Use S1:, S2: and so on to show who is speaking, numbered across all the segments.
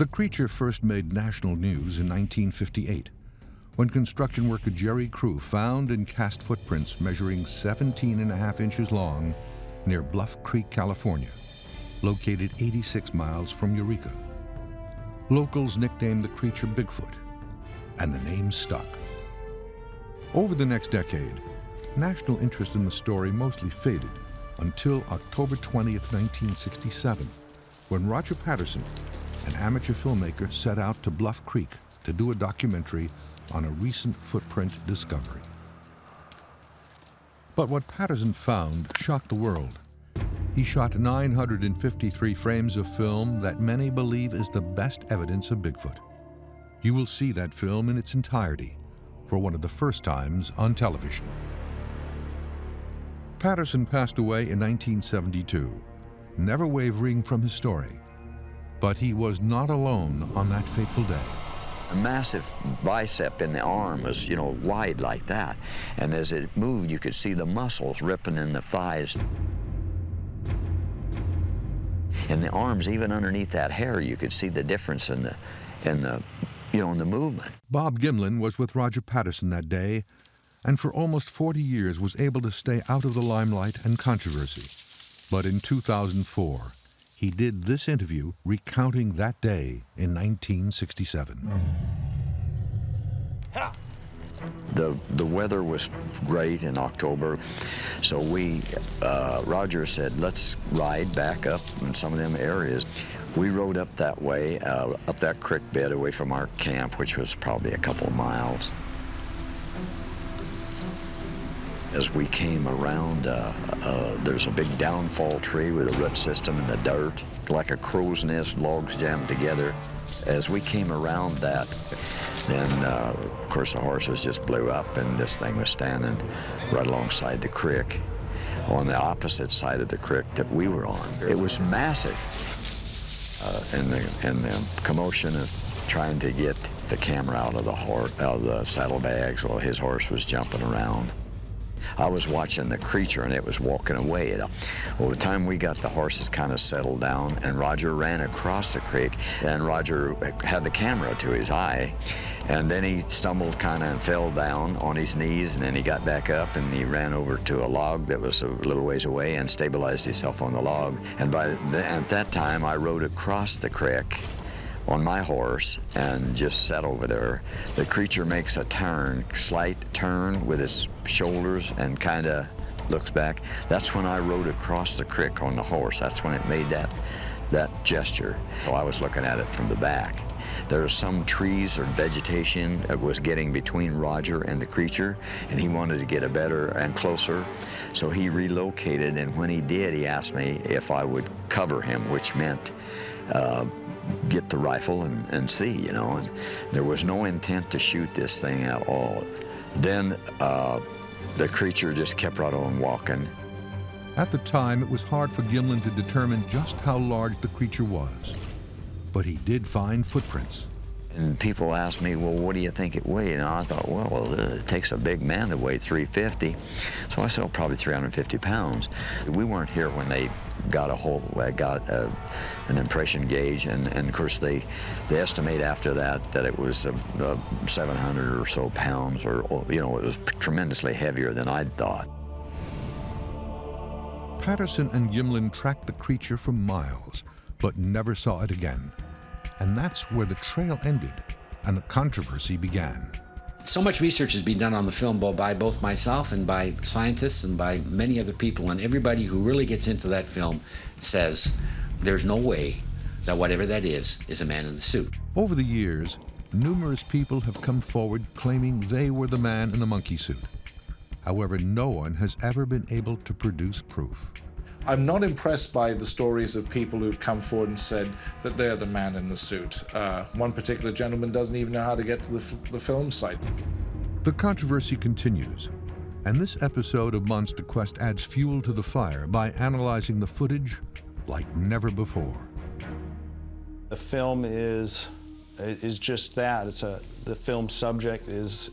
S1: The creature first made national news in 1958, when construction worker Jerry Crew found and cast footprints measuring 17.5 inches long near Bluff Creek, California, located 86 miles from Eureka. Locals nicknamed the creature Bigfoot, and the name stuck. Over the next decade, national interest in the story mostly faded until October 20th, 1967, when Roger Patterson, an amateur filmmaker, set out to Bluff Creek to do a documentary on a recent footprint discovery. But what Patterson found shocked the world. He shot 953 frames of film that many believe is the best evidence of Bigfoot. You will see that film in its entirety for one of the first times on television. Patterson passed away in 1972, never wavering from his story. But he was not alone on that fateful day.
S2: A massive bicep in the arm was, wide like that. And as it moved, you could see the muscles ripping in the thighs. In the arms, even underneath that hair, you could see the difference in the movement.
S1: Bob Gimlin was with Roger Patterson that day, and for almost 40 years was able to stay out of the limelight and controversy. But in 2004, he did this interview recounting that day in 1967.
S2: The weather was great in October, so Roger said, let's ride back up in some of them areas. We rode up that way, up that creek bed away from our camp, which was probably a couple of miles. As we came around, there's a big downfall tree with a root system in the dirt, like a crow's nest, logs jammed together. As we came around that, then, of course, the horses just blew up, and this thing was standing right alongside the creek, on the opposite side of the creek that we were on. It was massive, and the commotion of trying to get the camera out of the saddlebags while his horse was jumping around. I was watching the creature, and it was walking away. Well, the time we got the horses kind of settled down, and Roger ran across the creek, and Roger had the camera to his eye, and then he stumbled kind of and fell down on his knees, and then he got back up, and he ran over to a log that was a little ways away and stabilized himself on the log. And at that time, I rode across the creek on my horse and just sat over there. The creature makes a slight turn with its shoulders and kind of looks back. That's when I rode across the creek on the horse. That's when it made that gesture. So I was looking at it from the back. There were some trees or vegetation that was getting between Roger and the creature, and he wanted to get a better and closer. So he relocated, and when he did, he asked me if I would cover him, which meant get the rifle and see, and there was no intent to shoot this thing at all. Then the creature just kept right on walking.
S1: At the time, it was hard for Gimlin to determine just how large the creature was, but he did find footprints.
S2: And people asked me, well, what do you think it weighed? And I thought, well, it takes a big man to weigh 350. So I said, probably 350 pounds. We weren't here when they got an impression gauge, and of course they estimate after that it was 700 or so pounds, or it was tremendously heavier than I'd thought.
S1: Patterson and Gimlin tracked the creature for miles, but never saw it again. And that's where the trail ended and the controversy began.
S3: So much research has been done on the film by both myself and by scientists and by many other people, and everybody who really gets into that film says there's no way that whatever that is a man in the suit.
S1: Over the years, numerous people have come forward claiming they were the man in the monkey suit. However, no one has ever been able to produce proof.
S4: I'm not impressed by the stories of people who've come forward and said that they're the man in the suit. One particular gentleman doesn't even know how to get to the film site.
S1: The controversy continues, and this episode of Monster Quest adds fuel to the fire by analyzing the footage like never before.
S5: The film is just that. The film subject is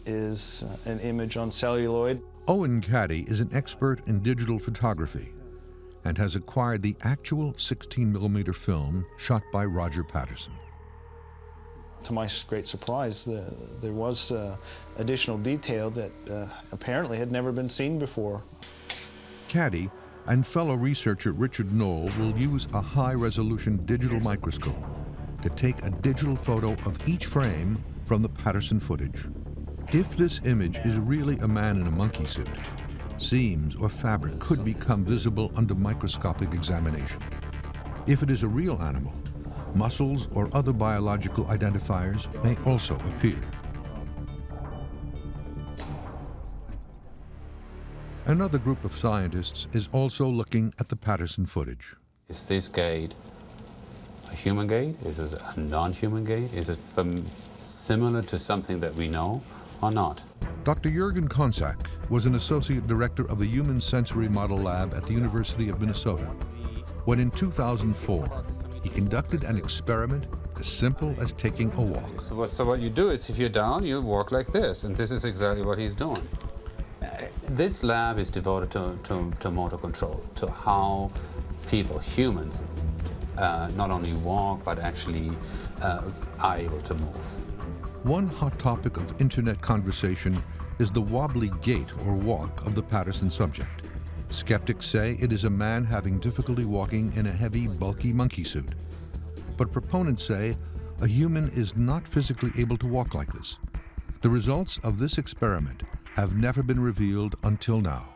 S5: an image on celluloid.
S1: Owen Caddy is an expert in digital photography, and has acquired the actual 16mm film shot by Roger Patterson.
S5: To my great surprise, there was additional detail that apparently had never been seen before.
S1: Caddy and fellow researcher Richard Knoll will use a high-resolution digital microscope to take a digital photo of each frame from the Patterson footage. If this image is really a man in a monkey suit, seams or fabric could become visible under microscopic examination. If it is a real animal, muscles or other biological identifiers may also appear. Another group of scientists is also looking at the Patterson footage.
S6: Is this gait a human gait? Is it a non-human gait? Is it similar to something that we know or not?
S1: Dr. Jürgen Konczak was an associate director of the Human Sensory Model Lab at the University of Minnesota, when in 2004, he conducted an experiment as simple as taking a walk.
S6: So what you do is, if you're down, you walk like this, and this is exactly what he's doing. This lab is devoted to motor control, to how people, humans, not only walk, but actually are able to move.
S1: One hot topic of internet conversation is the wobbly gait or walk of the Patterson subject. Skeptics say it is a man having difficulty walking in a heavy, bulky monkey suit. But proponents say a human is not physically able to walk like this. The results of this experiment have never been revealed until now.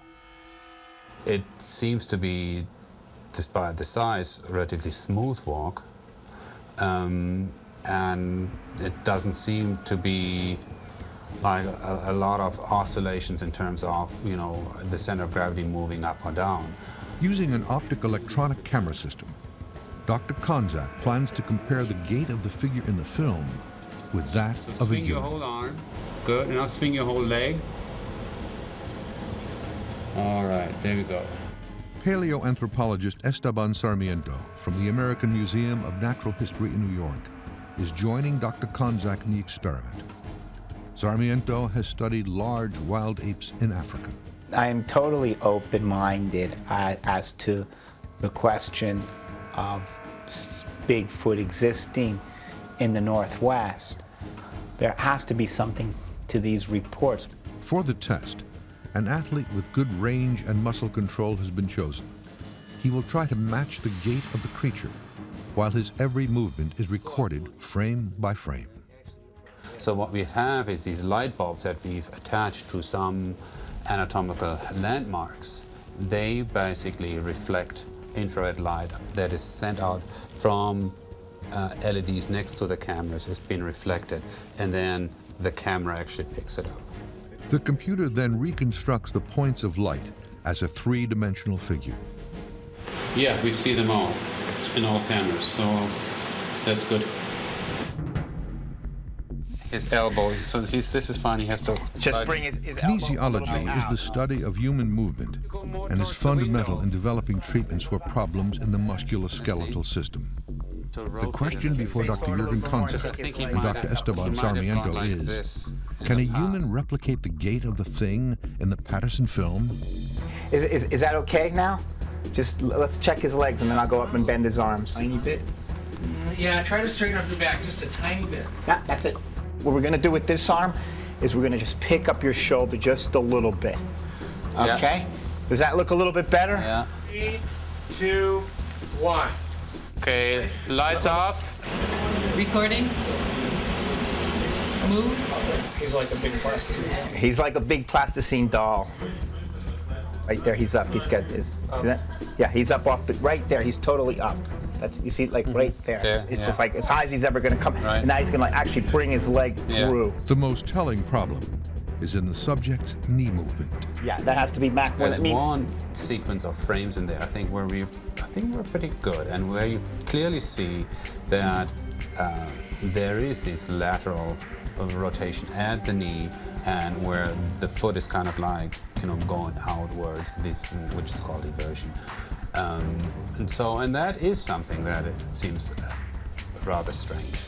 S6: It seems to be, despite the size, a relatively smooth walk. And it doesn't seem to be like a lot of oscillations in terms of, you know, the center of gravity moving up or down.
S1: Using an optic electronic camera system, Dr. Konczak plans to compare the gait of the figure in the film with that
S6: So
S1: of a
S6: swing your
S1: human.
S6: whole arm. Good. Now swing your whole leg. All right, there we go.
S1: Paleoanthropologist Esteban Sarmiento from the American Museum of Natural History in New York is joining Dr. Konczak in the experiment. Sarmiento has studied large wild apes in Africa.
S7: I am totally open-minded as to the question of Bigfoot existing in the Northwest. There has to be something to these reports.
S1: For the test, an athlete with good range and muscle control has been chosen. He will try to match the gait of the creature, while his every movement is recorded frame by frame.
S6: So what we have is these light bulbs that we've attached to some anatomical landmarks. They basically reflect infrared light that is sent out from LEDs next to the cameras. It's been reflected, and then the camera actually picks it up.
S1: The computer then reconstructs the points of light as a three-dimensional figure.
S6: Yeah, we see them all in all cameras, so that's good. His elbow, so this is fine, he has to...
S7: Just bring his elbow a little
S1: Kinesiology
S7: bit
S1: is the
S7: out.
S1: study of human movement and is fundamental in developing treatments for problems in the musculoskeletal system. The question before Dr. Jürgen Konczak and Dr. Esteban Sarmiento is, can a human replicate the gait of the thing in the Patterson film?
S7: Is that okay now? Just let's check his legs and then I'll go up and bend his arms. Tiny bit?
S8: Yeah, try to straighten up your back just a tiny bit.
S7: Yeah, that's it. What we're gonna do with this arm is we're gonna just pick up your shoulder just a little bit.
S6: Yeah.
S7: Okay? Does that look a little bit better?
S6: Yeah.
S8: 3, 2, 1.
S6: Okay, lights off.
S8: Recording. Move. He's like a big plasticine.
S7: He's like a big plasticine doll. Right there, he's up. He's got his. See that? Yeah, he's up off the. Right there, he's totally up. That's, you see, like right there.
S6: There,
S7: It's
S6: yeah.
S7: just like as high as he's ever gonna come.
S6: Right.
S7: And now he's gonna like actually bring his leg
S6: Yeah.
S7: through.
S1: The most telling problem is in the subject's knee movement.
S7: Yeah, that has to be back when
S6: There's
S7: it means.
S6: one sequence of frames in there, I think we're pretty good, and where you clearly see that there is this lateral rotation at the knee, and where the foot is kind of like, you know, going outward, this, which is called eversion. And that is something that it seems rather strange.